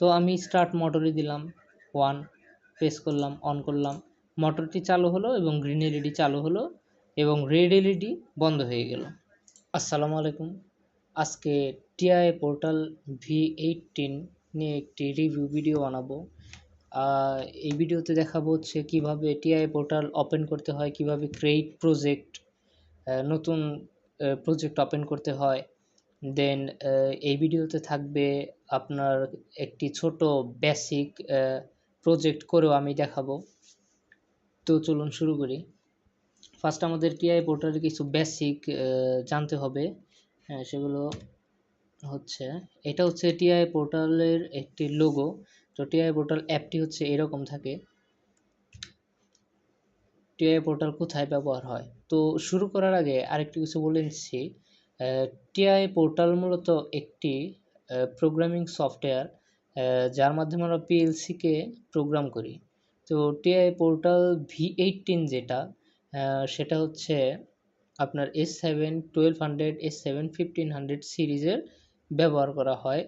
তো আমি স্টার্ট মোটরে দিলাম 1, প্রেস করলাম, অন করলাম, মোটরটি চালু হলো এবং গ্রিন এলইডি চালু হলো এবং রেড এলইডি বন্ধ হয়ে গেল। আসসালামু আলাইকুম। আজকে টিআই পোর্টাল V18 নিয়ে একটি রিভিউ ভিডিও বানাবো। এই ভিডিওতে দেখাবো হচ্ছে কীভাবে টিআই পোর্টাল ওপেন করতে হয়, কিভাবে ক্রিয়েট প্রজেক্ট, নতুন প্রজেক্ট ওপেন করতে হয়। দেন এই ভিডিওতে থাকবে আপনার একটি ছোট বেসিক প্রজেক্ট করেও আমি দেখাবো। তো চলুন শুরু করি। ফার্স্ট আমাদের টিআই পোর্টালের কিছু বেসিক জানতে হবে। সেগুলো হচ্ছে, এটা হচ্ছে টিআই পোর্টালের একটি লোগো। তো টিআই পোর্টাল অ্যাপটি হচ্ছে এরকম থাকে। টিআই পোর্টাল কোথায় ব্যবহার হয়? তো শুরু করার আগে আরেকটি কিছু বলে নিচ্ছি। টিআই পোর্টাল মূলত একটি প্রোগ্রামিং সফটওয়্যার, যার মাধ্যমে আমরা পিএলসিকে প্রোগ্রাম করি। তো টিআই পোর্টাল V18 যেটা, সেটা হচ্ছে আপনার S7 1200, S7 1500 সিরিজের ব্যবহার করা হয়।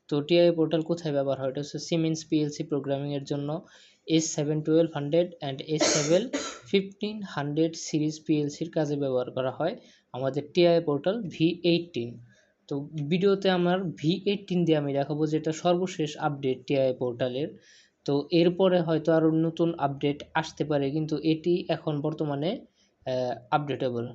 তো টিআই পোর্টাল কোথায় ব্যবহার হয়? এটা হচ্ছে সিমেন্স পিএলসি প্রোগ্রামিংয়ের জন্য S7 1200 অ্যান্ড S7 1500 সিরিজ পিএলসির কাজে ব্যবহার করা হয় আমাদের টিআই পোর্টাল V18। তো ভিডিওতে আমার V18 দিয়ে আমি দেখাবো যেটা সর্বশেষ আপডেট টিআই পোর্টালের। তো এরপরে হয়তো আরও নতুন আপডেট আসতে পারে, কিন্তু এটি এখন বর্তমানে আপডেটেবল।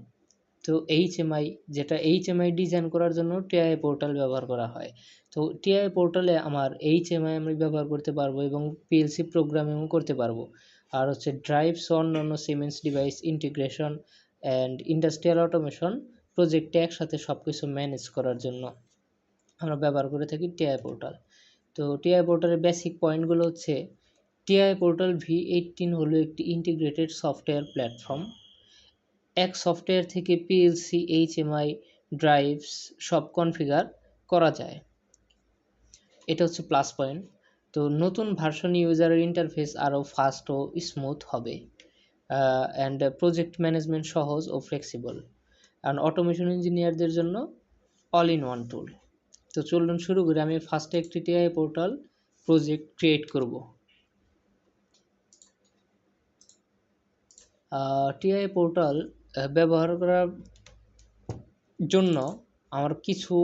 তো এইচএমআই, যেটা এইচএমআই ডিজাইন করার জন্য টিআই পোর্টাল ব্যবহার করা হয়। তো টিআই পোর্টালে আমার এইচএমআই আমি ব্যবহার করতে পারবো এবং পিএলসি প্রোগ্রামিংও করতে পারবো। আর হচ্ছে ড্রাইভস, অন্যান্য siemens device integration and industrial automation প্রজেক্টে একসাথে সব কিছু ম্যানেজ করার জন্য আমরা ব্যবহার করে থাকি টিআই পোর্টাল। তো টিআই পোর্টালের বেসিক পয়েন্টগুলো হচ্ছে, টিআই পোর্টাল V18 হলো একটি ইন্টিগ্রেটেড সফটওয়্যার প্ল্যাটফর্ম। এক সফটওয়্যার থেকে পিএলসি, এইচএমআই, ড্রাইভস সব কনফিগার করা যায়। এটা হচ্ছে প্লাস পয়েন্ট। তো নতুন ভার্সন ইউজারের ইন্টারফেস আরও ফাস্ট ও স্মুথ হবে, অ্যান্ড প্রজেক্ট ম্যানেজমেন্ট সহজ ও ফ্লেক্সিবল, অ্যান্ড অটোমেশন ইঞ্জিনিয়ারদের জন্য অল ইন ওয়ান টুল। তো চলুন শুরু করি। আমি ফার্স্টে একটি টিআই পোর্টাল প্রজেক্ট ক্রিয়েট করব। টিআই পোর্টাল ব্যবহার করার জন্য আমার কিছু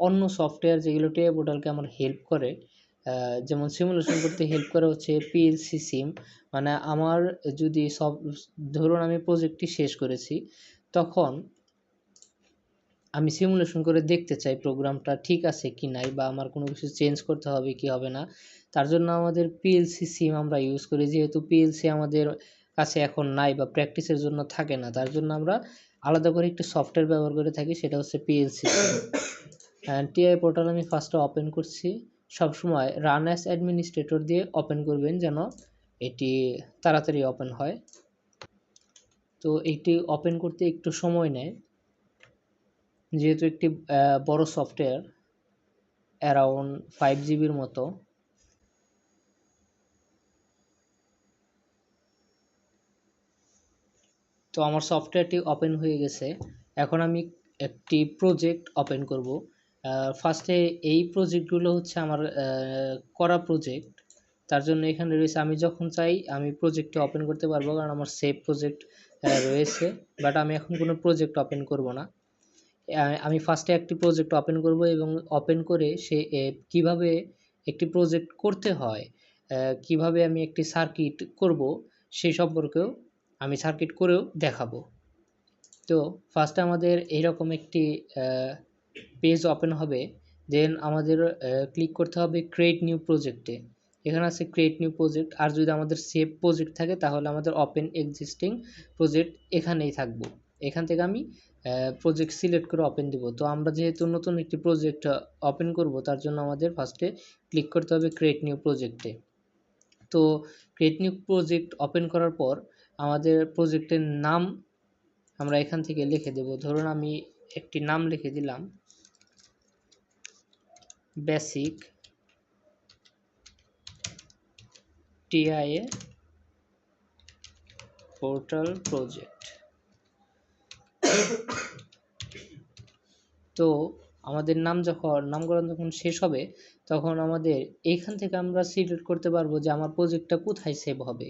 অন্য সফটওয়্যার যেগুলো টিআই পোর্টালকে আমার হেল্প করে, যেমন সিমুলেশন করতে হেল্প করে হচ্ছে পিএলসি সিম। মানে আমার যদি ধরুন আমি প্রজেক্টটি শেষ করেছি, তখন আমি সিমুলেশন করে দেখতে চাই প্রোগ্রামটা ঠিক আছে কি নাই, বা আমার কোনো কিছু চেঞ্জ করতে হবে কি হবে না। তার জন্য আমাদের পিএলসি সিম আমরা ইউজ করি। যেহেতু পিএলসি আমাদের কাছে এখন নাই বা প্র্যাকটিসের জন্য থাকে না, তার জন্য আমরা আলাদা করে একটি সফটওয়্যার ব্যবহার করে থাকি, সেটা হচ্ছে পিএলসি সিম। টিআই পোর্টাল আমি ফার্স্টে ওপেন করছি। সবসময় রান অ্যাজ অ্যাডমিনিস্ট্রেটর দিয়ে ওপেন করবেন যেন এটি তাড়াতাড়ি ওপেন হয়। তো এটি ওপেন করতে একটু সময় নেয়, যেহেতু একটি বড় সফটওয়্যার, অ্যারাউন্ড 5 জিবির মতো। তো আমার সফটওয়্যারটি ওপেন হয়ে গেছে। এখন আমি একটি প্রজেক্ট ওপেন করব। ফার্স্টে এই প্রজেক্টগুলো হচ্ছে আমার করা প্রজেক্ট। তার জন্য এখানে রয়েছে, আমি যখন চাই আমি প্রজেক্টটি ওপেন করতে পারবো, কারণ আমার সেভ প্রজেক্ট রয়েছে। বাট আমি এখন কোনো প্রজেক্ট ওপেন করব না। আমি ফার্স্টে একটি প্রজেক্ট ওপেন করব এবং ওপেন করে সে কিভাবে একটি প্রজেক্ট করতে হয়, কিভাবে আমি একটি সার্কিট করব, সেই সম্পর্কেও আমি সার্কিট করেও দেখাবো। তো ফার্স্টে আমাদের এইরকম একটি পেজ ওপেন হবে। দেন আমাদের ক্লিক করতে হবে ক্রিয়েট নিউ প্রজেক্টে। এখানে আছে ক্রিয়েট নিউ প্রজেক্ট। আর যদি আমাদের সেভ প্রজেক্ট থাকে তাহলে আমাদের ওপেন এক্সিস্টিং প্রজেক্ট এখানেই থাকবো। এখান থেকে আমি প্রজেক্ট সিলেক্ট করে ওপেন দেব। তো আমরা যেহেতু নতুন একটি প্রজেক্ট ওপেন করব, তার জন্য আমাদের ফার্স্টে ক্লিক করতে হবে ক্রিয়েট নিউ প্রজেক্টে। তো ক্রিয়েট নিউ প্রজেক্ট ওপেন করার পর আমাদের প্রজেক্টের নাম আমরা এখান থেকে লিখে দেব। ধরুন আমি একটি নাম লিখে দিলাম বেসিক টিআই পোর্টাল প্রজেক্ট। তো আমাদের নামকরণ যখন শেষ হবে, তখন আমাদের এইখান থেকে আমরা সিলেক্ট করতে পারবো যে আমার প্রজেক্টটা কোথায় সেভ হবে।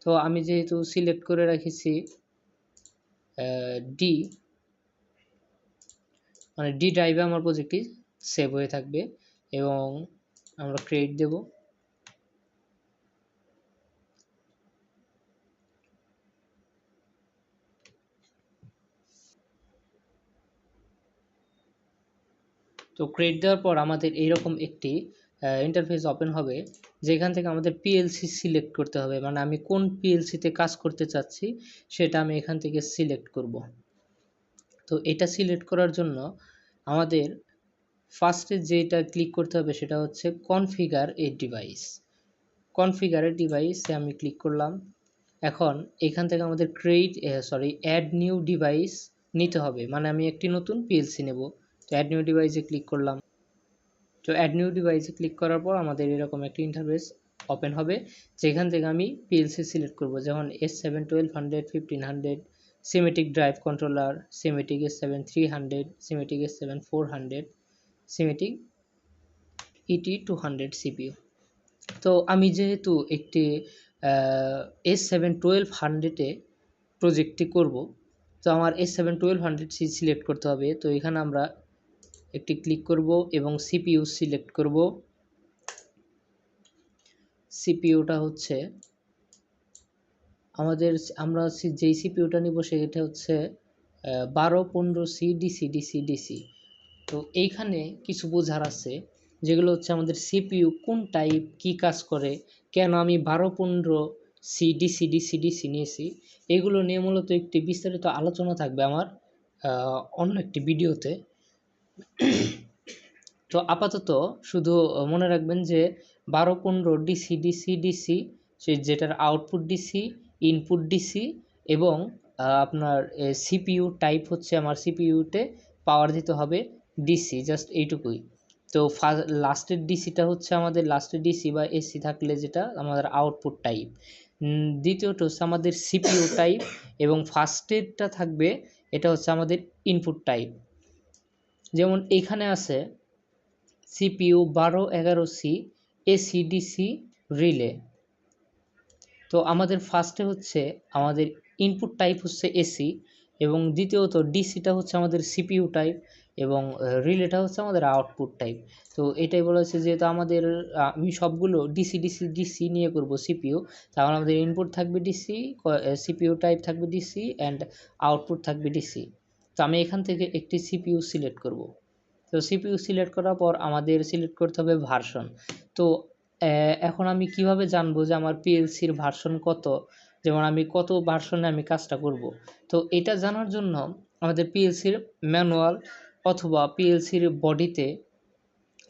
তো আমি যেহেতু সিলেক্ট করে রেখেছি ডি, মানে ডি ড্রাইভে আমার প্রজেক্টটি সেভ হয়ে থাকবে এবং আমরা ক্রেডিট দেব। তো ক্রেডিট দেওয়ার পর আমাদের এইরকম একটি ইন্টারফেস ওপেন হবে, যেখান থেকে আমাদের পিএলসি সিলেক্ট করতে হবে, মানে আমি কোন পিএলসিতে কাজ করতে চাচ্ছি সেটা আমি এখান থেকে সিলেক্ট করব। তো এটা সিলেক্ট করার জন্য আমাদের ফার্স্টে যেটা ক্লিক করতে হবে সেটা হচ্ছে কনফিগার এ ডিভাইস। কনফিগার এ ডিভাইসে আমি ক্লিক করলাম। এখন এখান থেকে আমাদের অ্যাড নিউ ডিভাইস নিতে হবে, মানে আমি একটি নতুন পিএলসি নেব। তো অ্যাড নিউ ডিভাইসে ক্লিক করলাম। তো অ্যাড নিউ ডিভাইসে ক্লিক করার পর আমাদের এরকম একটি ইন্টারফেস ওপেন হবে, যেখান থেকে আমি পিএলসি সিলেক্ট করব, যেমন S7 1200 1500, Semitic drive controller, Semitic S7 300, Semitic S7 400, Semitic ET200 CPU. তো আমি যেহেতু একটি S7 1200 প্রজেক্টটি করব, তো আমার S7 1200 সিলেক্ট করতে হবে। তো এখানে আমরা একটি ক্লিক করব এবং সিপিইউ সিলেক্ট করব। সিপিইউটা হচ্ছে আমরা যেই সিপিইউটা নিব সেটা হচ্ছে 1215C ডিসি। তো এইখানে কিছু বোঝার আছে, যেগুলো হচ্ছে আমাদের সিপিইউ কোন টাইপ, কি কাজ করে, কেন আমি 1215C ডিসি নিয়েছি, এগুলো নিয়ে মূলত একটি বিস্তারিত আলোচনা থাকবে আমার অন্য একটি ভিডিওতে। তো আপাতত শুধু মনে রাখবেন যে 1215 ডিসি, সে যেটার আউটপুট ডিসি, ইনপুট ডিসি এবং আপনার সিপিইউ টাইপ হচ্ছে আমার সিপিইউতে পাওয়ার দিতে হবে ডিসি, জাস্ট এইটুকুই। তো লাস্টের ডিসিটা হচ্ছে আমাদের লাস্টের ডিসি বা এসি থাকলে যেটা আমাদের আউটপুট টাইপ। দ্বিতীয়টা হচ্ছে আমাদের সিপিইউ টাইপ এবং ফার্স্টেরটা থাকবে এটা হচ্ছে আমাদের ইনপুট টাইপ। যেমন এখানে আছে সিপিইউ 1211C এসিডিসি রিলে। তো আমাদের ফার্স্টে হচ্ছে আমাদের ইনপুট টাইপ হচ্ছে এসি এবং দ্বিতীয়ত ডিসিটা হচ্ছে আমাদের সিপিইউ টাইপ এবং রিলেটা হচ্ছে আমাদের আউটপুট টাইপ। তো এটাই বলা হচ্ছে যেহেতু আমাদের আমি সবগুলো ডিসি নিয়ে করব সিপিইউ, তাহলে আমাদের ইনপুট থাকবে ডিসি, সিপিইউ টাইপ থাকবে ডিসি অ্যান্ড আউটপুট থাকবে ডিসি। তো আমি এখান থেকে একটি সিপিইউ সিলেক্ট করব। তো সিপিইউ সিলেক্ট করার পর আমাদের সিলেক্ট করতে হবে ভার্সন। তো এখন আমি কিভাবে জানবো যে আমার পিএলসির ভার্সন কত, যেমন আমি কত ভার্সনে আমি কাজটা করব। তো এটা জানার জন্য আমাদের পিএলসির ম্যানুয়াল অথবা পিএলসির বডিতে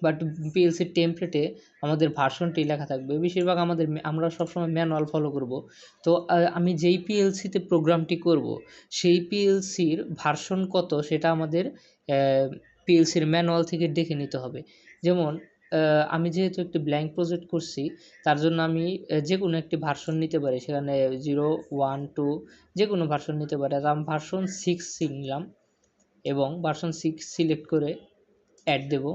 বা পিএলসির টেমপ্লেটে আমাদের ভার্সনটি লেখা থাকবে। বেশিরভাগ আমরা সবসময় ম্যানুয়াল ফলো করব। তো আমি যেই পিএলসিতে প্রোগ্রামটি করব সেই পিএলসির ভার্সন কত সেটা আমাদের পিএলসির ম্যানুয়াল থেকে দেখে নিতে হবে। যেমন আমি যেহেতু একটি ব্ল্যাঙ্ক প্রজেক্ট করছি, তার জন্য আমি যে কোনো একটি ভার্সন নিতে পারি, সেখানে 0 1 2 যে কোনো ভার্সন নিতে পারি। আর আমি ভার্সন 6 নিলাম এবং ভার্সন 6 সিলেক্ট করে অ্যাড দেব।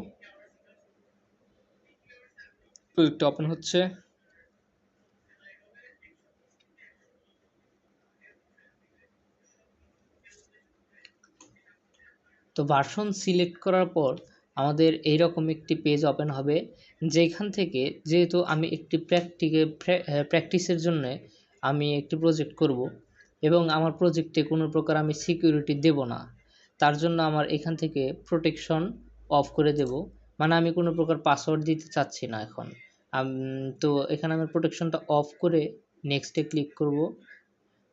প্রজেক্ট ওপেন হচ্ছে। তো ভার্সন সিলেক্ট করার পর আমাদের এইরকম একটি পেজ ওপেন হবে, যেখান থেকে যেহেতু আমি একটি প্র্যাকটিসের জন্য আমি একটি প্রজেক্ট করব এবং আমার প্রজেক্টে কোনো প্রকার আমি সিকিউরিটি দেব না, তার জন্য আমার এখান থেকে প্রোটেকশন অফ করে দেব, মানে আমি কোনো প্রকার পাসওয়ার্ড দিতে চাচ্ছি না এখন। তো এখানে আমি প্রোটেকশনটা অফ করে নেক্সটে ক্লিক করব,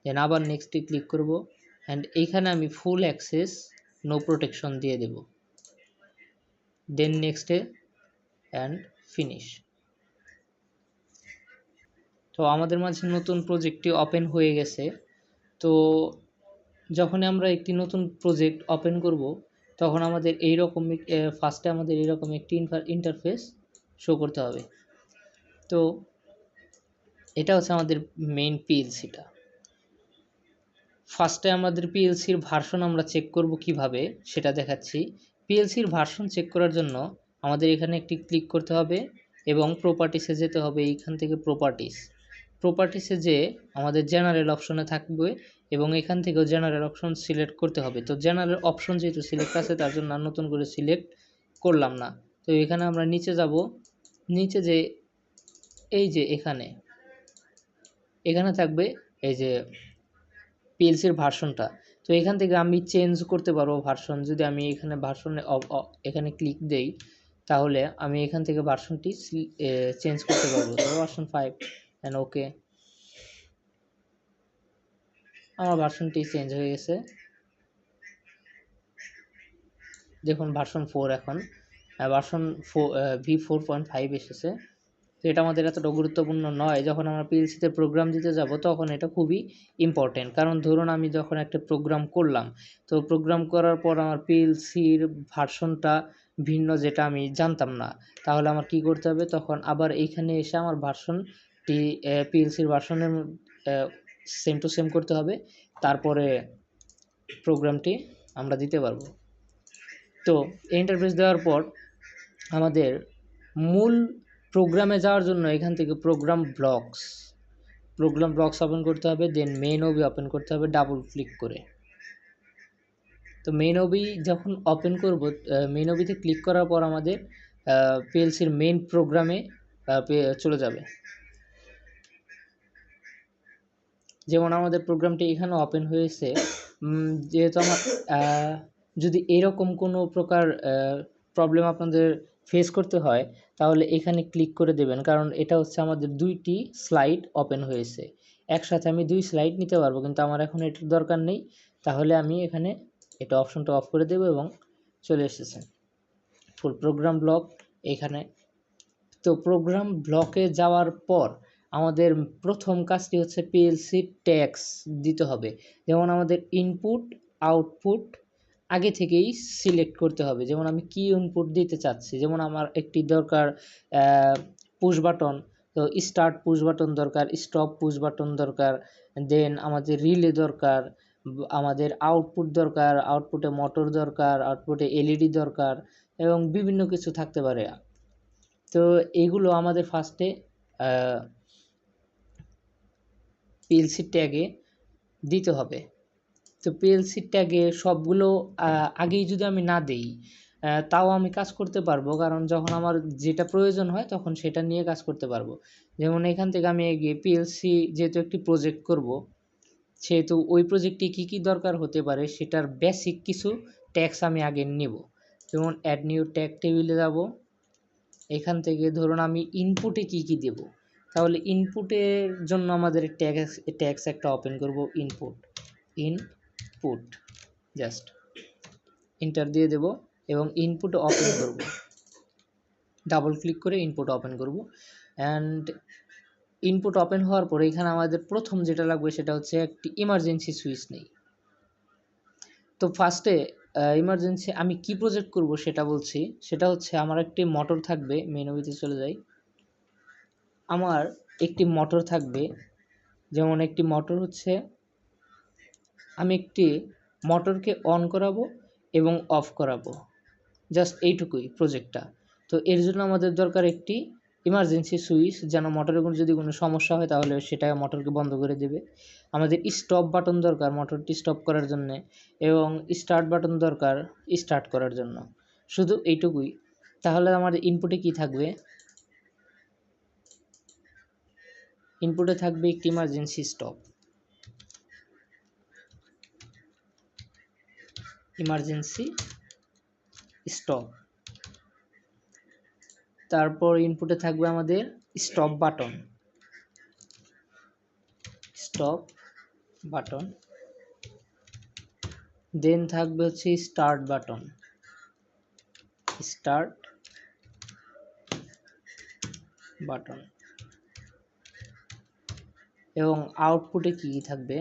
দেন আবার নেক্সটে ক্লিক করব অ্যান্ড এইখানে আমি ফুল অ্যাক্সেস নো প্রোটেকশন দিয়ে দেব, দেন নেক্সটে অ্যান্ড ফিনিশ। তো আমাদের মাঝে নতুন প্রজেক্টটি ওপেন হয়ে গেছে। তো যখনই আমরা একটি নতুন প্রজেক্ট ওপেন করব তখন আমাদের এইরকম ফার্স্টে আমাদের এইরকম একটি ইন্টারফেস শো করতে হবে। তো এটা হচ্ছে আমাদের মেইন পিএলসিটা। ফার্স্টে আমাদের পিএলসির ভার্সন আমরা চেক করব কিভাবে সেটা দেখাচ্ছি। পিএলসির ভার্সন চেক করার জন্য আমাদের এখানে একটি ক্লিক করতে হবে এবং প্রপার্টিসে যেতে হবে। এইখান থেকে প্রপার্টিসে যে আমাদের জেনারেল অপশনে থাকবে এবং এখান থেকেও জেনারেল অপশন সিলেক্ট করতে হবে। তো জেনারেল অপশন যেহেতু সিলেক্ট আছে তার জন্য আর নতুন করে সিলেক্ট করলাম না। তো এখানে আমরা নিচে যাব, নিচে যে এই যে এখানে থাকবে এই যে পিএলসির ভার্সনটা। তো এখান থেকে আমি চেঞ্জ করতে পারবো ভার্সন। যদি আমি এখানে ভার্সনে এখানে ক্লিক দেই তাহলে আমি এখান থেকে ভার্সনটি চেঞ্জ করতে পারবো। ধরো ভার্সন 5 এন্ড ওকে, আমার ভার্সনটি চেঞ্জ হয়ে গেছে। দেখুন ভার্সন 4 এখন ভার্সন V4.5 এসেছে। তো এটা আমাদের এতটা গুরুত্বপূর্ণ নয়। যখন আমরা পিএলসিতে প্রোগ্রাম দিতে যাব তখন এটা খুবই ইম্পর্টেন্ট। কারণ ধরুন আমি যখন একটা প্রোগ্রাম করলাম, তো প্রোগ্রাম করার পর আমার পিএলসির ভার্সনটা ভিন্ন, যেটা আমি জানতাম না, তাহলে আমার কি করতে হবে, তখন আবার এইখানে এসে আমার ভার্সনটি পিএলসির ভার্সনের সেম টু সেম করতে হবে, তারপরে প্রোগ্রামটি আমরা দিতে পারবো। তো ইন্টারফেস দেওয়ার পর আমাদের মূল প্রোগ্রামে যাওয়ার জন্য এখান থেকে প্রোগ্রাম ব্লকস ওপেন করতে হবে, দেন মেইন ওবি ওপেন করতে হবে ডাবল ক্লিক করে। তো মেইন ওবি যখন ওপেন করব, মেইন ওবিতে ক্লিক করার পর আমাদের পিএলসির মেইন প্রোগ্রামে চলে যাবে। যেমন আমাদের প্রোগ্রামটি এখানে ওপেন হয়েছে। যেহেতু আমার যদি এরকম কোনো প্রকার প্রবলেম আপনাদের ফেস করতে হয় তাহলে এখানে ক্লিক করে দেবেন, কারণ এটা হচ্ছে আমাদের 2টি স্লাইড ওপেন হয়েছে। একসাথে আমি 2 স্লাইড নিতে পারবো, কিন্তু আমার এখন এটার দরকার নেই। তাহলে আমি এখানে এটা অপশনটা অফ করে দেবো এবং চলে এসেছে ফুল প্রোগ্রাম ব্লক এখানে। তো প্রোগ্রাম ব্লকে যাওয়ার পর আমাদের প্রথম কাজটি হচ্ছে পিএলসি ট্যাগস দিতে হবে। যেমন আমাদের ইনপুট আউটপুট আগে থেকেই সিলেক্ট করতে হবে। যেমন আমি কি ইনপুট দিতে চাচ্ছি, যেমন আমার একটি দরকার পুশ বাটন, তো স্টার্ট পুশ বাটন দরকার, স্টপ পুশ বাটন দরকার, দেন আমাদের রিলে দরকার, আমাদের আউটপুট দরকার, আউটপুটে মোটর দরকার, আউটপুটে এলইডি দরকার এবং বিভিন্ন কিছু থাকতে পারে। তো এইগুলো আমাদের ফার্স্টে পিএলসি ট্যাগে দিতে হবে। তো পিএলসি ট্যাগে সবগুলো আগেই যদি আমি না দেই তাও আমি কাজ করতে পারবো, কারণ যখন আমার যেটা প্রয়োজন হয় তখন সেটা নিয়ে কাজ করতে পারবো। যেমন এখান থেকে আমি এগিয়ে পিএলসি যেহেতু একটি প্রজেক্ট করব, সেহেতু ওই প্রজেক্টে কী কী দরকার হতে পারে সেটার বেসিক কিছু ট্যাগস আমি আগে নেব। যেমন অ্যাড নিউ ট্যাগ টেবিলে যাব। এখান থেকে ধরুন আমি ইনপুটে কি কি দেব, তাহলে ইনপুটের জন্য আমাদের ট্যাগস একটা ওপেন করব, ইনপুট জাস্ট এন্টার দিয়ে দেব এবং ইনপুট ওপেন করব, ডাবল ক্লিক করে ইনপুট ওপেন করব। অ্যান্ড ইনপুট ওপেন হওয়ার পরে এখানে আমাদের প্রথম যেটা লাগবে সেটা হচ্ছে একটি ইমার্জেন্সি সুইচ নেই। তো ফার্স্টে ইমার্জেন্সি আমি কি প্রজেক্ট করব সেটা বলছি। সেটা হচ্ছে আমার একটি মোটর থাকবে, মেনুতে চলে যাই। আমার একটি মোটর থাকবে, যেমন একটি মোটর হচ্ছে আমি একটি মোটরকে অন করাবো এবং অফ করাবো, জাস্ট এইটুকুই প্রজেক্টটা। তো এর জন্য আমাদের দরকার একটি ইমার্জেন্সি সুইচ, যেন মোটরের যদি কোনো সমস্যা হয় তাহলে সেটা মোটরকে বন্ধ করে দেবে। আমাদের স্টপ বাটন দরকার মোটরটি স্টপ করার জন্য, এবং স্টার্ট বাটন দরকার স্টার্ট করার জন্য। শুধু এইটুকুই। তাহলে আমাদের ইনপুটে কি থাকবে, ইনপুটে থাকবে একটি ইমার্জেন্সি স্টপ, ইমার্জেন্সি স্টপ। তারপর ইনপুটে থাকবে আমাদের স্টপ বাটন, দেন থাকবে হচ্ছে স্টার্ট বাটন, এবং আউটপুটে কি থাকবে।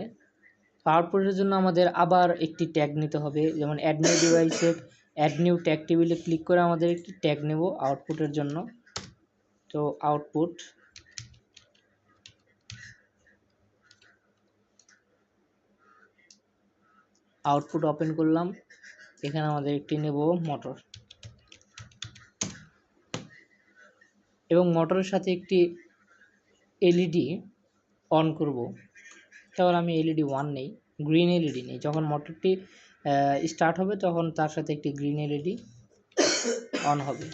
আউটপুটের জন্য আমাদের আবার একটি ট্যাগ নিতে হবে। যেমন অ্যাড নিউ ডিভাইসে অ্যাড নিউ ট্যাগ টেবিলে ক্লিক করে আমাদের একটি ট্যাগ নেব আউটপুটের জন্য। তো আউটপুট ওপেন করলাম। এখানে আমাদের একটি নেব মোটর, এবং মোটরের সাথে একটি এলইডি অন করব। তাহলে আমি এলইডি 1 নেই, গ্রিন এলইডি নেই। যখন মোটরটি স্টার্ট হবে তখন তার সাথে একটি গ্রিন এলইডি অন হবে।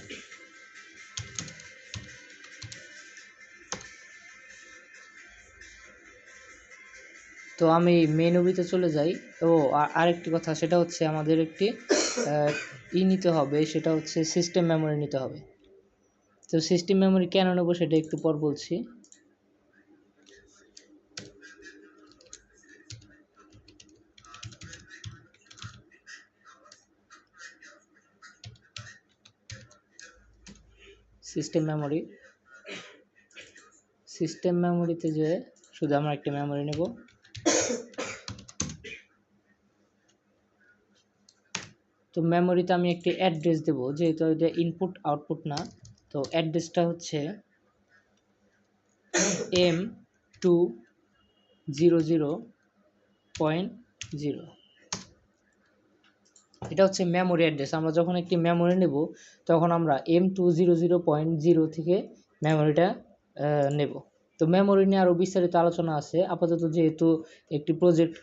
তো আমি মেনুতে চলে যাই। ও আরেকটি কথা, সেটা হচ্ছে আমাদের একটি নিতে হবে, সেটা হচ্ছে সিস্টেম মেমোরি নিতে হবে। তো সিস্টেম মেমোরি কেন নেবো সেটা একটু পর বলছি। সিস্টেম মেমোরিতে যে শুধু আমরা একটা মেমোরি নেব। তো মেমোরিতে আমি একটি অ্যাড্রেস দেব, যেহেতু এটা ইনপুট আউটপুট না। তো অ্যাড্রেসটা হচ্ছে M200.0। এটা হচ্ছে মেমোরি অ্যাড্রেস। আমরা যখন একটি মেমোরি নেব তখন আমরা M200.0 থেকে মেমোরিটা নেব। তো মেমোরি নিয়ে আরও বিস্তারিত আলোচনা আছে। আপাতত যেহেতু একটি প্রজেক্ট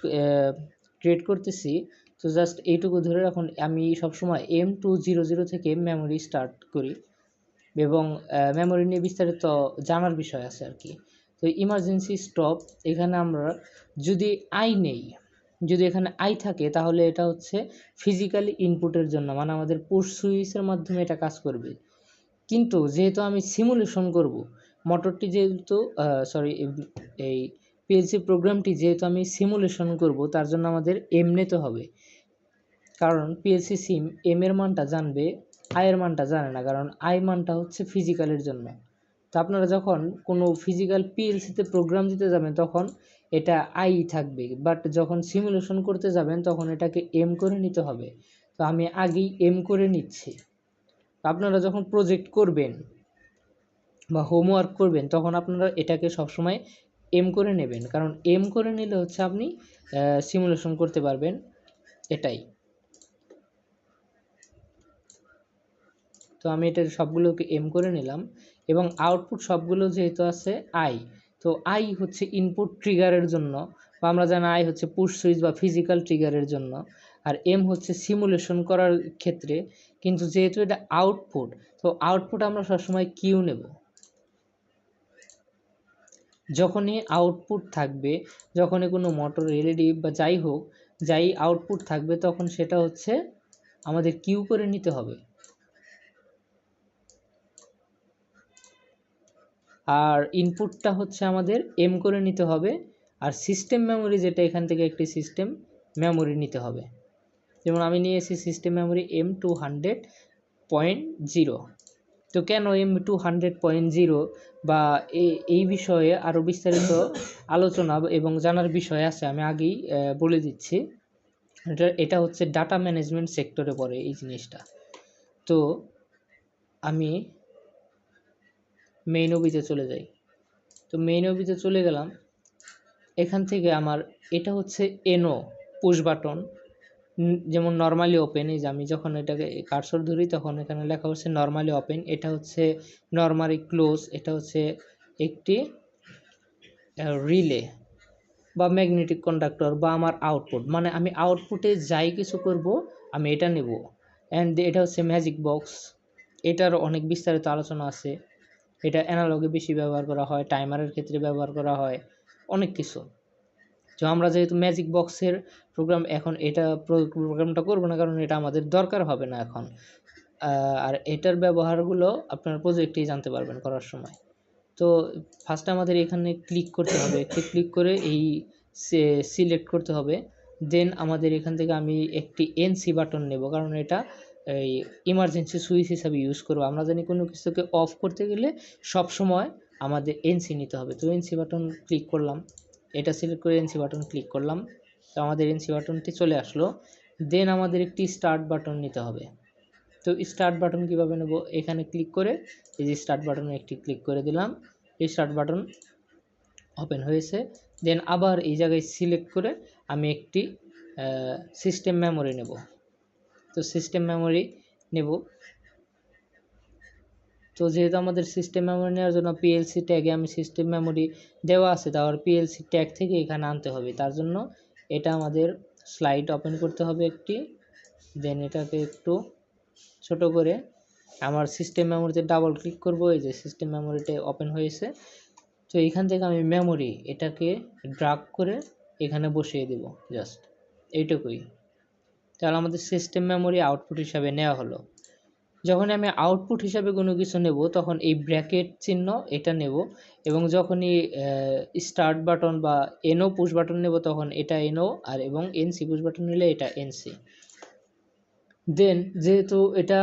ক্রিয়েট করতেছি, তো জাস্ট এইটুকু ধরে রাখুন। আমি সবসময় M200 থেকে মেমোরি স্টার্ট করি এবং মেমোরি নিয়ে বিস্তারিত জানার বিষয় আছে আর কি। তো ইমার্জেন্সি স্টপ, এখানে আমরা যদি যদি এখানে আই থাকে তাহলে এটা হচ্ছে ফিজিক্যালি ইনপুটের জন্য, মানে আমাদের পুশ সুইচের মাধ্যমে এটা কাজ করবে। কিন্তু যেহেতু আমি সিমুলেশন করব, মোটরটি যেহেতু এই পিএলসি প্রোগ্রামটি যেহেতু আমি সিমুলেশন করব, তার জন্য আমাদের এম নিতে হবে। কারণ পিএলসি সিম এম এর মানটা জানবে, আই এর মানটা জানে না, কারণ আই মানটা হচ্ছে ফিজিক্যালের জন্য। তো আপনারা যখন কোনো ফিজিক্যাল পিএলসিতে প্রোগ্রাম দিতে যাবেন তখন এটা আই থাকবে, বাট যখন সিমুলেশন করতে যাবেন তখন এটাকে এম করে নিতে হবে। তো আমি আগেই এম করে নিচ্ছি। আপনারা যখন প্রজেক্ট করবেন বা হোমওয়ার্ক করবেন তখন আপনারা এটাকে সবসময় এম করে নেবেন, কারণ এম করে নিলে হচ্ছে আপনি সিমুলেশন করতে পারবেন। এটাই। তো আমি এটা সবগুলোকে এম করে নিলাম এবং আউটপুট সবগুলো যেহেতু আছে আই, তো আই হচ্ছে ইনপুট ট্রিগারের জন্য, বা আমরা জানি আই হচ্ছে পুশ সুইচ বা ফিজিক্যাল ট্রিগারের জন্য, আর এম হচ্ছে সিমুলেশন করার ক্ষেত্রে। কিন্তু যেহেতু এটা আউটপুট, তো আউটপুট আমরা সবসময় কিউ নেব। যখনই আউটপুট থাকবে, যখনই কোনো মোটর এলইডি বা যাই হোক, যাই আউটপুট থাকবে তখন সেটা হচ্ছে আমাদের কিউ করে নিতে হবে। আর ইনপুটটা হচ্ছে আমাদের এম করে নিতে হবে। আর সিস্টেম মেমোরি যেটা, এখান থেকে একটি সিস্টেম মেমোরি নিতে হবে। যেমন আমি নিয়েছি সিস্টেম মেমোরি M200.0। তো কেন M200.0 বা এই বিষয়ে আরও বিস্তারিত আলোচনা এবং জানার বিষয় আছে, আমি আগেই বলে দিচ্ছি। এটা হচ্ছে ডাটা ম্যানেজমেন্ট সেক্টরে পড়ে এই জিনিসটা। তো আমি মেইন ওবিতে চলে যাই। তো মেইন ওবিতে চলে গেলাম। এখান থেকে আমার এটা হচ্ছে এনও পুশ বাটন, যেমন নর্মালি ওপেন। এই যে আমি যখন এটাকে কার্সর ধরি তখন এখানে লেখা হচ্ছে নর্মালি ওপেন, এটা হচ্ছে নর্মালি ক্লোজ, এটা হচ্ছে একটি রিলে বা ম্যাগনেটিক কন্ডাক্টর বা আমার আউটপুট, মানে আমি আউটপুটে যাই কিছু করব আমি এটা নেব। অ্যান্ড এটা হচ্ছে ম্যাজিক বক্স, এটার অনেক বিস্তারিত আলোচনা আছে। এটা অ্যানালগে বেশি ব্যবহার করা হয়, টাইমারের ক্ষেত্রে ব্যবহার করা হয়, অনেক কিছু। তো আমরা যেহেতু ম্যাজিক বক্সের প্রোগ্রাম এখন এটা প্রোগ্রামটা করব না, কারণ এটা আমাদের দরকার হবে না এখন। আর এটার ব্যবহারগুলো আপনার প্রজেক্টেই জানতে পারবেন করার সময়। তো ফার্স্টে আমাদের এখানে ক্লিক করতে হবে, ক্লিক করে এই সিলেক্ট করতে হবে। দেন আমাদের এখান থেকে আমি একটি এনসি বাটন নেব, কারণ এটা এই ইমার্জেন্সি সুইচ হিসাবে ইউজ করব। আমরা জানি কোনো কিছুকে অফ করতে গেলে সব সময় আমাদের এনসি নিতে হবে। তো এনসি বাটন ক্লিক করলাম, এটা সিলেক্ট করে এনসি বাটন ক্লিক করলাম। তো আমাদের এনসি বাটনটি চলে আসলো। দেন আমাদের একটি স্টার্ট বাটন নিতে হবে। তো স্টার্ট বাটন কীভাবে নেব, এখানে ক্লিক করে এই যে স্টার্ট বাটনে একটি ক্লিক করে দিলাম, এই স্টার্ট বাটন ওপেন হয়েছে। দেন আবার এই জায়গায় সিলেক্ট করে আমি একটি সিস্টেম মেমোরি নেব। তো সিস্টেম মেমোরি নেব, তো যেহেতু আমাদের সিস্টেম মেমোরি নেওয়ার জন্য পিএলসি ট্যাগে আমি সিস্টেম মেমোরি দেওয়া আছে, তাহলে পিএলসি ট্যাগ থেকে এখানে আনতে হবে। তার জন্য এটা আমাদের স্লাইড ওপেন করতে হবে একটি, দেন এটাকে একটু ছোট করে আমার সিস্টেম মেমোরিতে ডাবল ক্লিক করব। এই যে সিস্টেম মেমোরিটা ওপেন হয়েছে। তো এইখান থেকে আমি মেমোরি এটাকে ড্রাগ করে এখানে বসিয়ে দেব, জাস্ট এইটুকুই। তাহলে আমাদের সিস্টেম মেমোরি আউটপুট হিসাবে নেওয়া হলো। যখন আমি আউটপুট হিসাবে কোনো কিছু নেব তখন এই ব্র্যাকেট চিহ্ন এটা নেব, এবং যখনই স্টার্ট বাটন বা এনও পুশ বাটন নেব তখন এটা এনও, আর এবং এনসি পুশ বাটন নিলে এটা এনসি। দেন যেহেতু এটা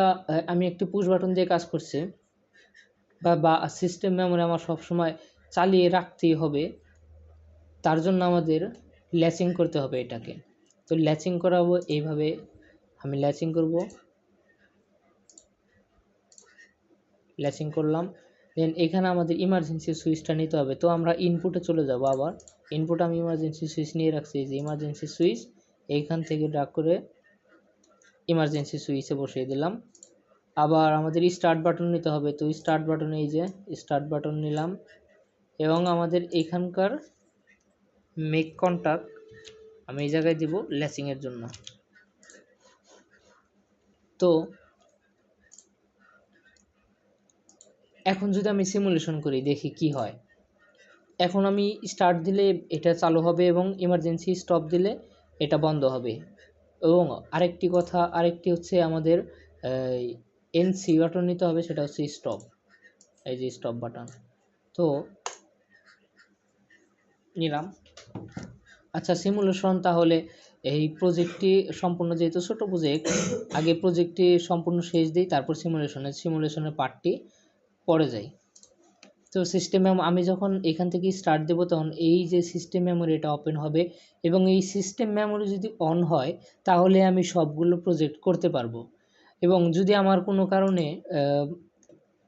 আমি একটি পুশ বাটন দিয়ে কাজ করছি, বা সিস্টেম মেমোরি আমার সবসময় চালিয়ে রাখতেই হবে, তার জন্য আমাদের ল্যাচিং করতে হবে এটাকে। তো ল্যাচিং করাবো এইভাবে, আমি ল্যাচিং করব, ল্যাচিং করলাম। দেন এখানে আমাদের ইমার্জেন্সি সুইচটা নিতে হবে। তো আমরা ইনপুটে চলে যাব, আবার ইনপুট আমি ইমার্জেন্সি সুইচ নিয়ে রাখছি, যে ইমার্জেন্সি সুইচ এইখান থেকে ড্রাগ করে ইমার্জেন্সি সুইচে বসিয়ে দিলাম। আবার আমাদের স্টার্ট বাটন নিতে হবে, তো স্টার্ট বাটনে এই যে স্টার্ট বাটন নিলাম, এবং আমাদের এখানকার মেক কন্টাক্ট আমি এই জায়গায় দিব ল্যাচিংয়ের জন্য। তো এখন যদি আমি সিমুলেশন করি দেখি কি হয়। এখন আমি স্টার্ট দিলে এটা চালু হবে এবং ইমার্জেন্সি স্টপ দিলে এটা বন্ধ হবে। এবং আরেকটি হচ্ছে আমাদের এনসি বাটন নিতে হবে, সেটা হচ্ছে স্টপ, এই যে স্টপ বাটন। তো নিলাম। আচ্ছা, সিমুলেশন তাহলে এই প্রজেক্টটি সম্পূর্ণ, যেহেতু ছোট প্রজেক্ট, আগে প্রজেক্টটি সম্পূর্ণ শেষ দিই, তারপর সিমুলেশনের পার্টটি পরে যাই। তো আমি যখন এখান থেকে স্টার্ট দেব তখন এই যে সিস্টেম মেমোরি এটা ওপেন হবে, এবং এই সিস্টেম মেমোরি যদি অন হয় তাহলে আমি সবগুলো প্রজেক্ট করতে পারবো। এবং যদি আমার কোনো কারণে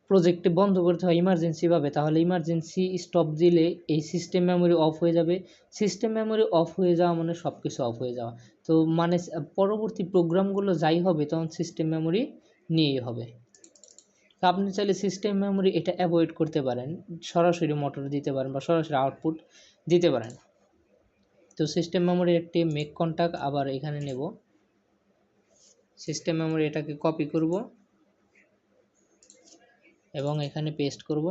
প্রজেক্টে বন্ধ করতে হয় ইমার্জেন্সিভাবে, তাহলে ইমার্জেন্সি স্টপ দিলে এই সিস্টেম মেমোরি অফ হয়ে যাবে। সিস্টেম মেমোরি অফ হয়ে যাওয়া মানে সব কিছু অফ হয়ে যাওয়া। তো মানে পরবর্তী প্রোগ্রামগুলো যাই হবে তখন সিস্টেম মেমোরি নিয়েই হবে। তো আপনি চাইলে সিস্টেম মেমোরি এটা অ্যাভয়েড করতে পারেন, সরাসরি মোটর দিতে পারেন বা সরাসরি আউটপুট দিতে পারেন। তো সিস্টেম মেমোরির একটি মেক কন্টাক্ট আবার এখানে নেব, সিস্টেম মেমোরি এটাকে কপি করব এবং এখানে পেস্ট করব,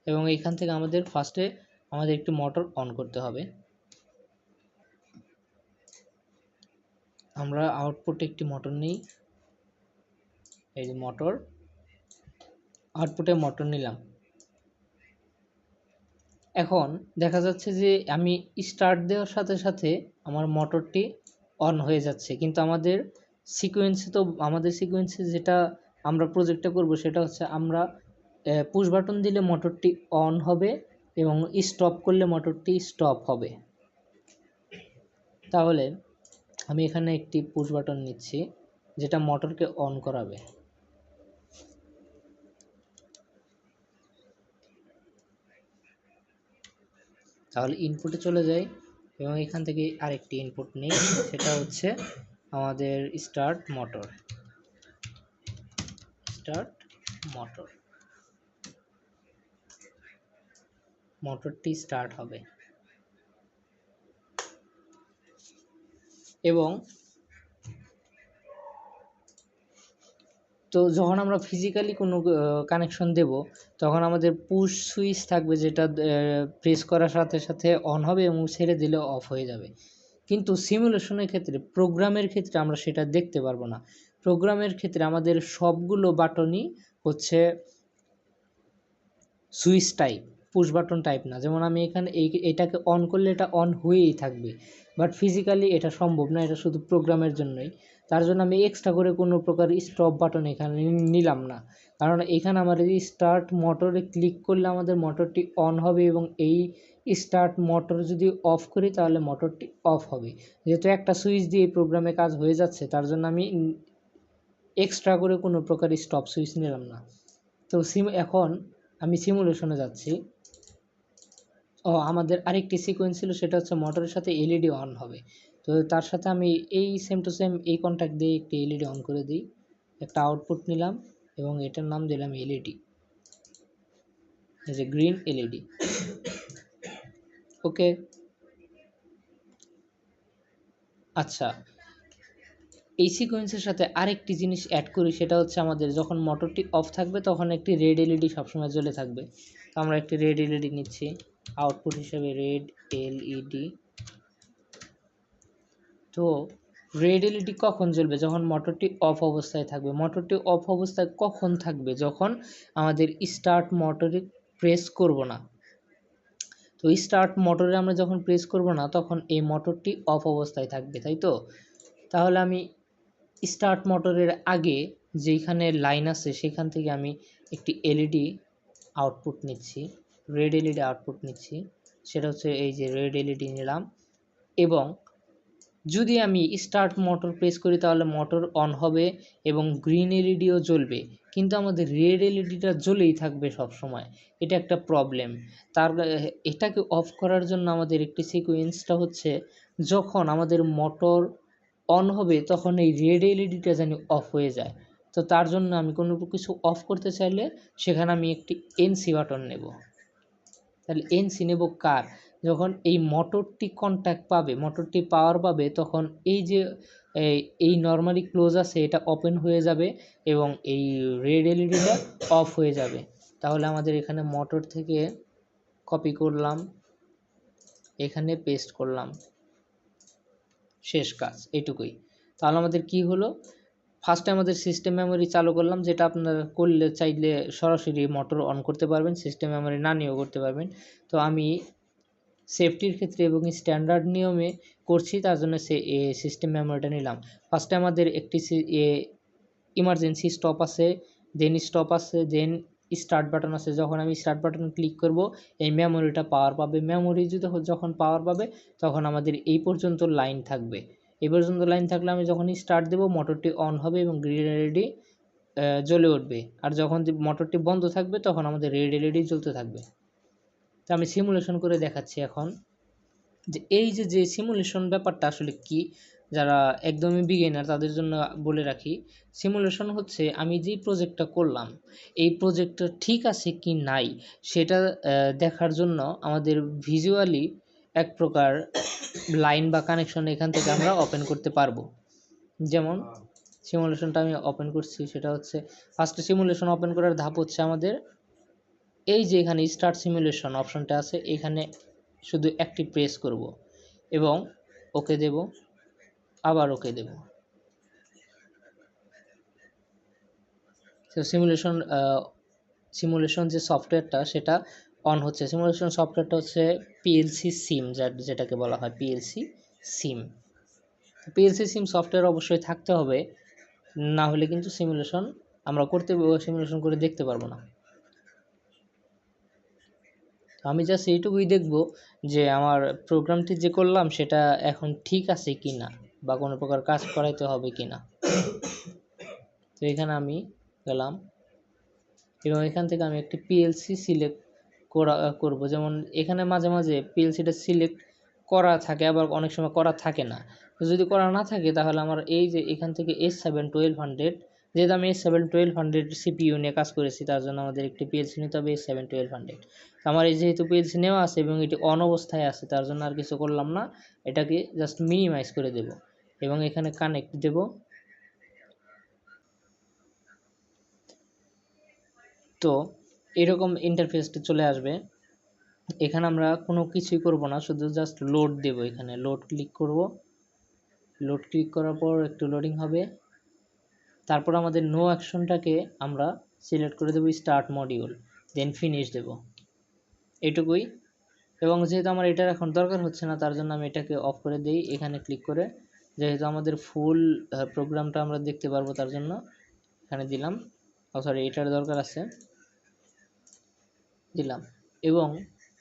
এবং এখান থেকে আমাদের ফার্স্টে আমাদের একটি মোটর অন করতে হবে। আমরা আউটপুটে একটি মোটর নিই, এই যে মোটর, আউটপুটে মোটর নিলাম। এখন দেখা যাচ্ছে যে আমি স্টার্ট দেওয়ার সাথে সাথে আমার মোটরটি অন হয়ে যাচ্ছে, কিন্তু আমাদের সিকোয়েন্সে যেটা আমরা প্রজেক্টটা করব সেটা হচ্ছে আমরা পুশ বাটন দিলে মোটরটি অন হবে এবং স্টপ করলে মোটরটি স্টপ হবে। তাহলে আমি এখানে একটি পুশ বাটন নিচ্ছি যেটা মোটরকে অন করাবে। তাহলে ইনপুটে চলে যাই এবং এখান থেকে আরেকটি ইনপুট নিই, সেটা হচ্ছে আমাদের স্টার্ট মোটরটি স্টার্ট হবে। এবং তো যখন আমরা ফিজিক্যালি কোনো কানেকশন দেব তখন আমাদের পুশ সুইচ থাকবে, যেটা প্রেস করার সাথে সাথে অন হবে এবং ছেড়ে দিলে অফ হয়ে যাবে। কিন্তু সিমুলেশনের ক্ষেত্রে, প্রোগ্রামের ক্ষেত্রে আমরা সেটা দেখতে পারবো না। প্রোগ্রামের ক্ষেত্রে আমাদের সবগুলো বাটনই হচ্ছে switch type, push button type না। যেমন আমি এখানে এটাকে অন করলে এটা অন হয়েই থাকবে, বাট ফিজিক্যালি এটা সম্ভব না, এটা শুধু প্রোগ্রামের জন্যই। তার জন্য আমি এক্সট্রা করে কোনো প্রকার স্টপ বাটন এখানে নিলাম না, কারণ এখানে আমার এই স্টার্ট মোটরে ক্লিক করলে আমাদের মোটরটি অন হবে, এবং এই স্টার্ট মোটর যদি অফ করি তাহলে মোটরটি অফ হবে। যেহেতু একটা সুইচ দিয়ে প্রোগ্রামে কাজ হয়ে যাচ্ছে, তার জন্য আমি এক্সট্রা করে কোনো প্রকার স্টপ সুইচ নিলাম না। তো এখন আমি সিমুলেশনে যাচ্ছি। আমাদের আরেকটি সিকোয়েন্স ছিল, সেটা হচ্ছে মোটরের সাথে এলইডি অন হবে। তো তার সাথে আমি এই সেম টু সেম এই কন্ট্যাক্ট দিয়ে একটি এলইডি অন করে দিই। একটা আউটপুট নিলাম এবং এটার নাম দিলাম এলইডি, এই যে গ্রিন এলইডি। ওকে, আচ্ছা, এই সিকোয়েন্সের সাথে আরেকটি জিনিস অ্যাড করি, সেটা হচ্ছে আমাদের যখন মোটরটি অফ থাকবে তখন একটি রেড এলইডি সবসময় জ্বলে থাকবে। তো আমরা একটি রেড এলইডি নিচ্ছি আউটপুট হিসেবে, রেড এলইডি। তো রেড এলইডি কখন জ্বলবে? যখন মোটরটি অফ অবস্থায় থাকবে। মোটরটি অফ অবস্থায় কখন থাকবে? যখন আমাদের স্টার্ট মোটরে প্রেস করব না। তো স্টার্ট মোটরে আমরা যখন প্রেস করব না তখন এই মোটরটি অফ অবস্থায় থাকবে, তাই তো? তাহলে আমি স্টার্ট মোটরের আগে যেখানে লাইন আছে সেখান থেকে আমি একটি এলইডি আউটপুট নিচ্ছি, রেড এলইডি আউটপুট নিচ্ছি। সেটা হচ্ছে এই যে রেড এলইডি নিলাম, এবং যদি আমি স্টার্ট মোটর প্রেস করি তাহলে মোটর অন হবে এবং গ্রিন এলইডিও জ্বলবে, কিন্তু আমাদের রেড এলইডিটা জ্বলেই থাকবে সব সময়। এটা একটা প্রবলেম। এটাকে অফ করার জন্য আমাদের একটি সিকোয়েন্সটা হচ্ছে, যখন আমাদের মোটর অন হবে তখন এই রেড এলইডিটা যেন অফ হয়ে যায়। তো তার জন্য আমি কোনো কিছু অফ করতে চাইলে সেখানে আমি একটি এনসি বাটন নেব। তাহলে এনসি নেব কার? যখন এই মোটরটি কন্ট্যাক্ট পাবে, মোটরটি পাওয়ার পাবে, তখন এই যে এই নর্মালি ক্লোজ আছে এটা ওপেন হয়ে যাবে এবং এই রেড এলইডিটা অফ হয়ে যাবে। তাহলে আমাদের এখানে মোটর থেকে কপি করলাম, এখানে পেস্ট করলাম, শেষ কাজ এইটুকুই। তাহলে আমাদের কি হলো? ফার্স্টে আমাদের সিস্টেম মেমোরি চালু করলাম, যেটা আপনারা করলে চাইলে সরাসরি মোটর অন করতে পারবেন, সিস্টেম মেমোরি না নিয়েও করতে পারবেন। তো আমি সেফটির ক্ষেত্রে এবং স্ট্যান্ডার্ড নিয়মে করছি, তার জন্য সিস্টেম মেমোরিটা নিলাম। ফার্স্টে আমাদের একটি ইমার্জেন্সি স্টপ আছে, দেন স্টপ আছে, দেন স্টার্ট বাটন আছে। যখন আমি স্টার্ট বাটন ক্লিক করব এই মেমোরিটা পাওয়ার পাবে। মেমোরি যখন পাওয়ার পাবে তখন আমাদের এই পর্যন্ত লাইন থাকবে। এই পর্যন্ত লাইন থাকলে আমি যখন স্টার্ট দেব মোটরটি অন হবে এবং গ্রিন এলইডি জ্বলে উঠবে, আর যখন মোটরটি বন্ধ থাকবে তখন আমাদের রেড এলইডি জ্বলতে থাকবে। তো আমি সিমুলেশন করে দেখাচ্ছি এখন, যে এই যে সিমুলেশন ব্যাপারটা আসলে কি। যারা একদমই বিগিনার তাদের জন্য বলে রাখি, সিমুলেশন হচ্ছে আমি যেই প্রজেক্টটা করলাম এই প্রজেক্টটা ঠিক আছে কি নাই সেটা দেখার জন্য আমাদের ভিজুয়ালি এক প্রকার লাইন বা কানেকশন এখান থেকে আমরা ওপেন করতে পারবো। যেমন সিমুলেশনটা আমি ওপেন করছি, সেটা হচ্ছে ফার্স্টে সিমুলেশন ওপেন করার ধাপ হচ্ছে আমাদের এই যে এখানে স্টার্ট সিমুলেশন অপশনটা আছে, এখানে শুধু একটি প্রেস করব এবং ওকে দেব, আবার ওকে দেব। তো সিমুলেশন যে সফটওয়্যারটা সেটা অন হচ্ছে। সিমুলেশন সফটওয়্যারটা হচ্ছে পিএলসি সিম, যেটাকে বলা হয় পিএলসি সিম। পিএলসি সিম সফটওয়্যার অবশ্যই থাকতে হবে, না হলে কিন্তু সিমুলেশন করে দেখতে পারবো না। আমি জাস্ট এইটুকুই দেখব যে আমার প্রোগ্রামটি যে করলাম সেটা এখন ঠিক আছে কি না, বা কোনো প্রকার কাজ করাইতে হবে কি না। তো এখানে আমি গেলাম এবং এখান থেকে আমি একটি পিএলসি সিলেক্ট করব। যেমন এখানে মাঝে মাঝে পিএলসিটা সিলেক্ট করা থাকে, আবার অনেক সময় করা থাকে না। তো যদি করা না থাকে তাহলে আমার এই যে এখান থেকে S7-1200, যেহেতু আমি S7-1200 সিপিইউ নিয়ে কাজ করেছি তার জন্য আমাদের একটি পিএলসি নিতে হবে S7-1200। আমার এই যেহেতু পিএলসি নেওয়া আছে এবং এটি অন অবস্থায় আছে তার জন্য আর কিছু করলাম না, এটাকে জাস্ট মিনিমাইজ করে দেব এবং এখানে কানেক্ট দেব। তো এরকম ইন্টারফেসটা চলে আসবে। এখানে আমরা কোনো কিছুই করব না, শুধু জাস্ট লোড দেব। এখানে লোড ক্লিক করব, লোড ক্লিক করার পর একটু লোডিং হবে, তারপর আমাদের নো অ্যাকশনটাকে আমরা সিলেক্ট করে দেব স্টার্ট মডিউল, দেন ফিনিশ দেব, এটুকুই। এবং যেহেতু আমার এটার এখন দরকার হচ্ছে না তার জন্য আমি এটাকে অফ করে দিই এখানে ক্লিক করে, যেহেতু আমাদের ফুল প্রোগ্রামটা আমরা দেখতে পারবো তার জন্য এখানে দিলাম। সরি, এটার দরকার আছে, দিলাম। এবং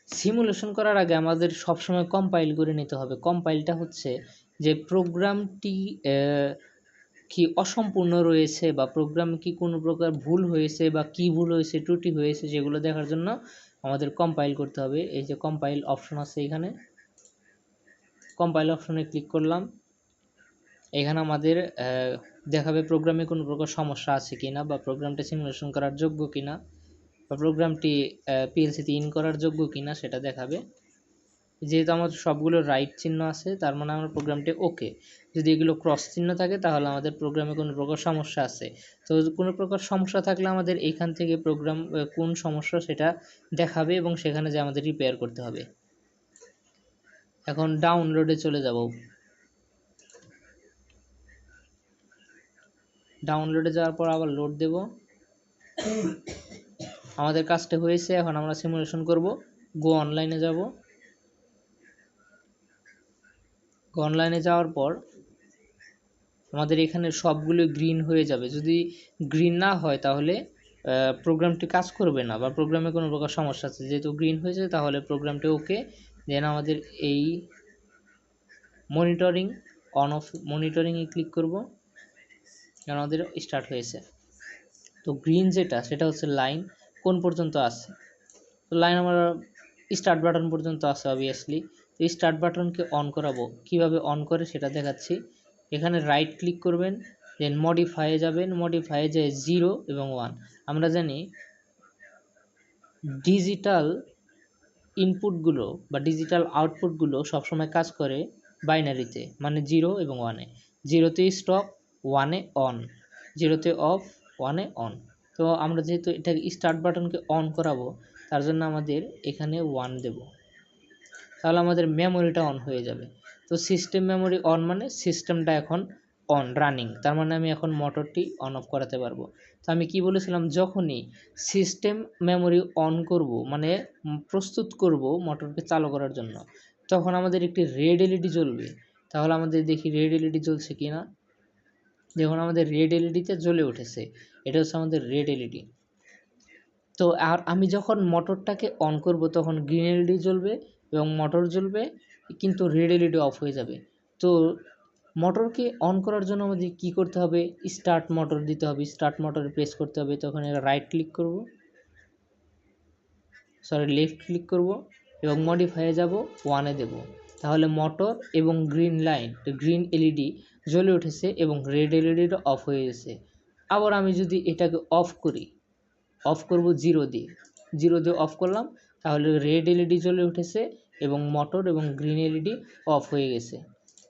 সিমুলেশন করার আগে আমাদের সবসময় কম্পাইল করে নিতে হবে। কম্পাইলটা হচ্ছে যে প্রোগ্রামটি কি অসম্পূর্ণ রয়েছে বা প্রোগ্রামে কি কোনো প্রকার ভুল হয়েছে বা কি ভুল হয়েছে, ত্রুটি হয়েছে, সেগুলো দেখার জন্য আমাদের কম্পাইল করতে হবে। এই যে কম্পাইল অপশন আছে, এখানে কম্পাইল অপশনে ক্লিক করলাম। এখানে আমাদের দেখাবে প্রোগ্রামে কোনো প্রকার সমস্যা আছে কিনা, বা প্রোগ্রামটা সিমুলেশন করার যোগ্য কিনা, বা প্রোগ্রামটি পিএলসিতে ইন করার যোগ্য কিনা সেটা দেখাবে। যেহেতু আমার সবগুলো রাইট চিহ্ন আছে তার মানে আমার প্রোগ্রামটি ওকে। যদি এগুলো ক্রস চিহ্ন থাকে তাহলে আমাদের প্রোগ্রামে কোনো প্রকার সমস্যা আছে। তো কোনো প্রকার সমস্যা থাকলে আমাদের এইখান থেকে প্রোগ্রাম কোন সমস্যা সেটা দেখাবে এবং সেখানে যে আমাদের রিপেয়ার করতে হবে। এখন ডাউনলোডে চলে যাব। ডাউনলোডে যাওয়ার পর আবার লোড দেব। আমাদের কাজটা হয়েছে, এখন আমরা সিমুলেশন করব। গো অনলাইনে যাব। গো অনলাইনে যাওয়ার পর আমাদের এখানে সবগুলো গ্রিন হয়ে যাবে। যদি গ্রিন না হয় তাহলে প্রোগ্রামটি কাজ করবে না, বা প্রোগ্রামে কোনো প্রকার সমস্যা আছে। যেহেতু গ্রিন হয়েছে তাহলে প্রোগ্রামটি ওকে। দেন আমাদের এই মনিটরিং অন অফ মনিটরিংয়ে ক্লিক করব, কারণ আমাদের স্টার্ট হয়েছে। তো গ্রিন যেটা সেটা হচ্ছে লাইন কোন পর্যন্ত আছে। তো লাইন আমার স্টার্ট বাটন পর্যন্ত আছে অবভিয়াসলি। তো স্টার্ট বাটনকে অন করাবো, কিভাবে অন করে সেটা দেখাচ্ছি। এখানে রাইট ক্লিক করবেন, দেন মডিফাইয়ে যাবেন। মডিফাইয়ে যায় 0 এবং 1। আমরা জানি ডিজিটাল ইনপুটগুলো বা ডিজিটাল আউটপুটগুলো সবসময় কাজ করে বাইনারিতে, মানে 0 এবং 1-এ। 0-তে স্টপ, 1-এ অন, 0-তে অফ, 1-এ অন। তো আমরা যেহেতু এটা স্টার্ট বাটনকে অন করাবো তার জন্য আমাদের এখানে 1 দেব, তাহলে আমাদের মেমোরিটা অন হয়ে যাবে। তো সিস্টেম মেমোরি অন মানে সিস্টেমটা এখন অন রানিং, তার মানে আমি এখন মোটরটি অন অফ করাতে পারবো। তো আমি কি বলেছিলাম, যখনই সিস্টেম মেমোরি অন করব মানে প্রস্তুত করব মোটরকে চালু করার জন্য, তখন আমাদের একটি রেড এলইডি জ্বলবে। তাহলে আমাদের দেখি রেড এলইডি জ্বলছে কিনা। দেখুন আমাদের রেড এলইডিতে জ্বলে উঠেছে, এটা হচ্ছে আমাদের রেড এলইডি। তো আর আমি যখন মোটরটাকে অন করব তখন গ্রিন এলইডি জ্বলবে এবং মোটর জ্বলবে, কিন্তু রেড এলইডি অফ হয়ে যাবে। তো মোটরকে অন করার জন্য আমাদের কি করতে হবে, স্টার্ট মোটর দিতে হবে। স্টার্ট মোটরে প্রেস করতে হবে, তখন রাইট ক্লিক করব, লেফট ক্লিক করব এবং মডিফাইয়ে যাব, 1-এ দেব। তাহলে মোটর এবং গ্রিন লাইন, গ্রিন এলইডি জ্বলে উঠেছে এবং রেড এলইডিটা অফ হয়ে গেছে। আবার আমি যদি এটাকে অফ করি, অফ করব 0 দিয়ে, 0 দিয়ে অফ করলাম, তাহলে রেড এলইডি জ্বলে উঠেছে এবং মোটর এবং গ্রিন এলইডি অফ হয়ে গেছে।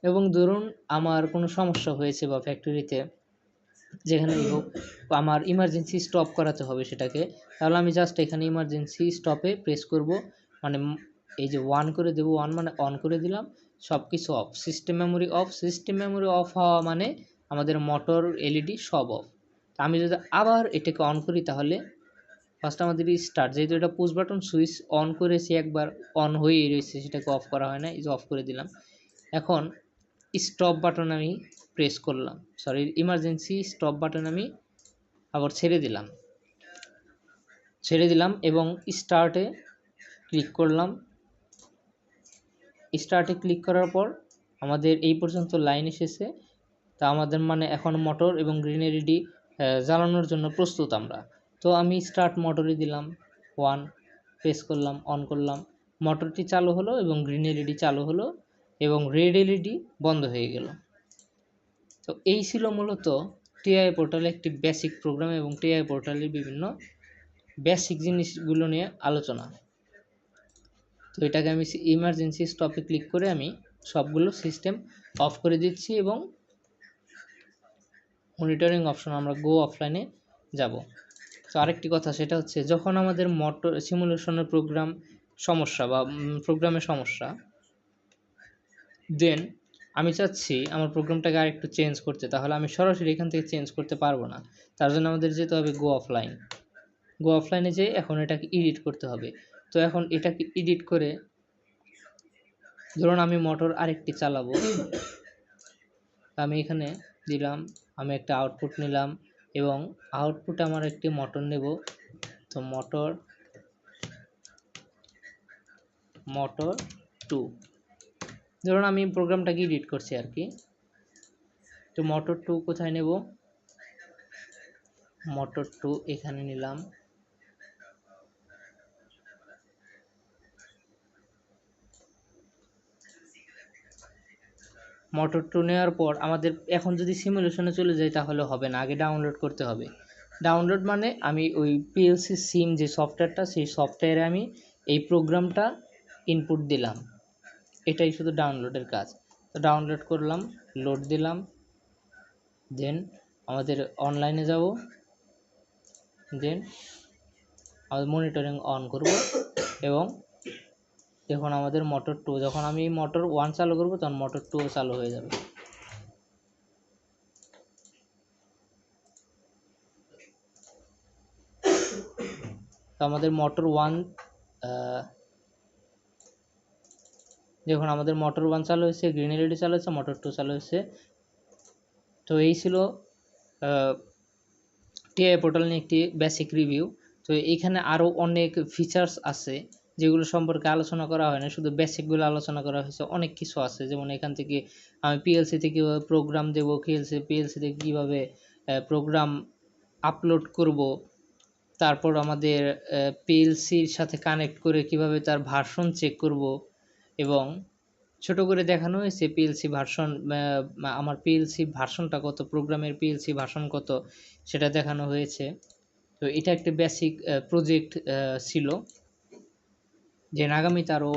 এবং ধরুন আমার কোনো সমস্যা হয়েছে বা ফ্যাক্টরিতে যেখানেই হোক, আমার ইমার্জেন্সি স্টপ করাতে হবে সেটাকে, তাহলে আমি জাস্ট এখানে ইমার্জেন্সি স্টপে প্রেস করব, মানে এই যে 1 করে দেব, 1 মানে অন করে দিলাম, সব কিছু of, system memory of. System memory of হওয়া মানে আমাদের মোটর এলইডি সব অফ। আমি যদি আবার এটাকে অন করি তাহলে ফার্স্ট আমাদের স্টার্ট, যেহেতু এটা পুশ বাটন সুইচ অন করেছি একবার, অন হয়েই রয়েছে, সেটাকে অফ করা হয় না, এই যে অফ করে দিলাম। এখন স্টপ বাটন আমি প্রেস করলাম, ইমার্জেন্সি স্টপ বাটন আমি আবার ছেড়ে দিলাম এবং স্টার্টে ক্লিক করলাম। স্টার্টে ক্লিক করার পর আমাদের এই পর্যন্ত লাইন এসেছে। তা আমাদের মানে এখন মোটর এবং গ্রিন এলইডি জ্বালানোর জন্য প্রস্তুত আমরা। তো আমি স্টার্ট মোটরে দিলাম, 1 প্রেস করলাম, অন করলাম, মোটরটি চালু হলো এবং গ্রিন এলইডি চালু হলো এবং রেড এলইডি বন্ধ হয়ে গেল। তো এই ছিল মূলত টিআই পোর্টালে একটি বেসিক প্রোগ্রাম এবং টিআই পোর্টালের বিভিন্ন বেসিক জিনিসগুলো নিয়ে আলোচনা। তো এটাকে আমি ইমার্জেন্সি স্টপে ক্লিক করে আমি সবগুলো সিস্টেম অফ করে দিচ্ছি এবং মনিটরিং অপশন আমরা গো অফলাইনে যাব। তো আরেকটি কথা সেটা হচ্ছে, যখন আমাদের মোটর সিমুলেশনের সমস্যা বা প্রোগ্রামের সমস্যা, দেন আমি চাচ্ছি আমার প্রোগ্রামটাকে আরেকটু চেঞ্জ করতে, তাহলে আমি সরাসরি এখান থেকে চেঞ্জ করতে পারবো না। তার জন্য আমাদের যেতে হবে গো অফলাইন। গো অফলাইনে যেয়ে এখন এটাকে এডিট করতে হবে। তো এখন এটাকে এডিট করে, ধরুন আমি মোটর আরেকটি চালাবো, আমি এখানে দিলাম, আমি একটা আউটপুট নিলাম এবং আউটপুটে আমার একটি মোটর নেব। তো মোটর 2, ধরুন আমি প্রোগ্রামটাকে এডিট করছি আর কি। তো মোটর 2 কোথায় নেব, মোটর 2 এখানে নিলাম। মোটর 2 নেওয়ার পর আমাদের এখন যদি সিমুলেশনে চলে যাই তাহলে হবে না, আগে ডাউনলোড করতে হবে। ডাউনলোড মানে আমি ওই পিএলসি সিম যে সফটওয়্যারটা, সেই সফটওয়্যারে আমি এই প্রোগ্রামটা ইনপুট দিলাম, এটাই শুধু ডাউনলোডের কাজ। তো ডাউনলোড করলাম, লোড দিলাম, দেন আমাদের অনলাইনে যাব, দেন আমাদের মনিটরিং অন করব এবং দেখুন আমাদের মোটর 2, যখন আমি মোটর 1 চালু করব তখন মোটর 2 চালু হয়ে যাবে। তো আমাদের মোটর 1 দেখুন আমাদের মোটর 1 চালু হয়েছে, গ্রিন এলইডি চালু হয়েছে, মোটর 2 চালু হয়েছে। তো এই ছিল টিআই পোর্টাল নিয়ে একটি বেসিক রিভিউ। তো এইখানে আরও অনেক ফিচার্স আছে যেগুলো সম্পর্কে আলোচনা করা হয় না, শুধু বেসিকগুলো আলোচনা করা হয়েছে। অনেক কিছু আছে, যেমন এখান থেকে আমি পিএলসি থেকে কীভাবে প্রোগ্রাম দেবো, পিএলসি থেকে কীভাবে প্রোগ্রাম আপলোড করব, তারপর আমাদের পিএলসির সাথে কানেক্ট করে কিভাবে তার ভার্সন চেক করব, এবং ছোট করে দেখানো হয়েছে পিএলসি ভার্সন, আমার পিএলসি ভার্সনটা কত, প্রোগ্রামের পিএলসি ভার্সন কত, সেটা দেখানো হয়েছে। তো এটা একটা বেসিক প্রজেক্ট ছিল, যে আগামীতে আরও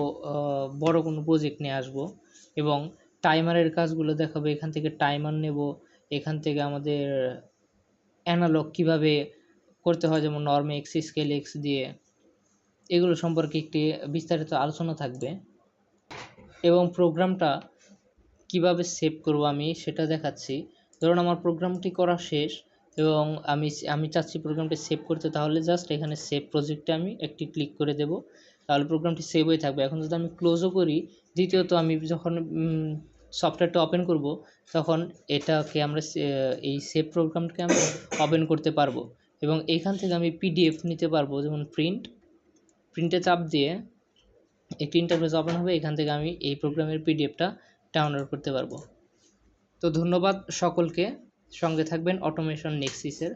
বড় কোনো প্রজেক্ট নিয়ে আসব এবং টাইমারের কাজগুলো দেখাবো। এখান থেকে টাইমার নেব, এখান থেকে আমাদের অ্যানালগ কিভাবে করতে হয়, যেমন নর্ম এক্স, স্কেল এক্স দিয়ে, এগুলো সম্পর্কে একটি বিস্তারিত আলোচনা থাকবে। এবং প্রোগ্রামটা কিভাবে সেভ করব আমি সেটা দেখাচ্ছি। ধরুন আমার প্রোগ্রামটি করা শেষ এবং আমি চাচ্ছি প্রোগ্রামটি সেভ করতে, তাহলে জাস্ট এখানে সেভ প্রজেক্টে আমি একটি ক্লিক করে দেব, তাহলে প্রোগ্রামটি সেভ হয়ে থাকবে। এখন যদি আমি ক্লোজও করি, দ্বিতীয়ত আমি যখন সফটওয়্যারটা ওপেন করব তখন এটাকে আমরা এই সেভ প্রোগ্রামটাকে আমি ওপেন করতে পারবো এবং এখান থেকে আমি পিডিএফ নিতে পারবো, যেমন প্রিন্টে চাপ দিয়ে একটি ইন্টারফেস ওপেন হবে, এখান থেকে আমি এই প্রোগ্রামের পিডিএফটা ডাউনলোড করতে পারবো। তো ধন্যবাদ সকলকে, সঙ্গে থাকবেন অটোমেশন নেক্সিসের।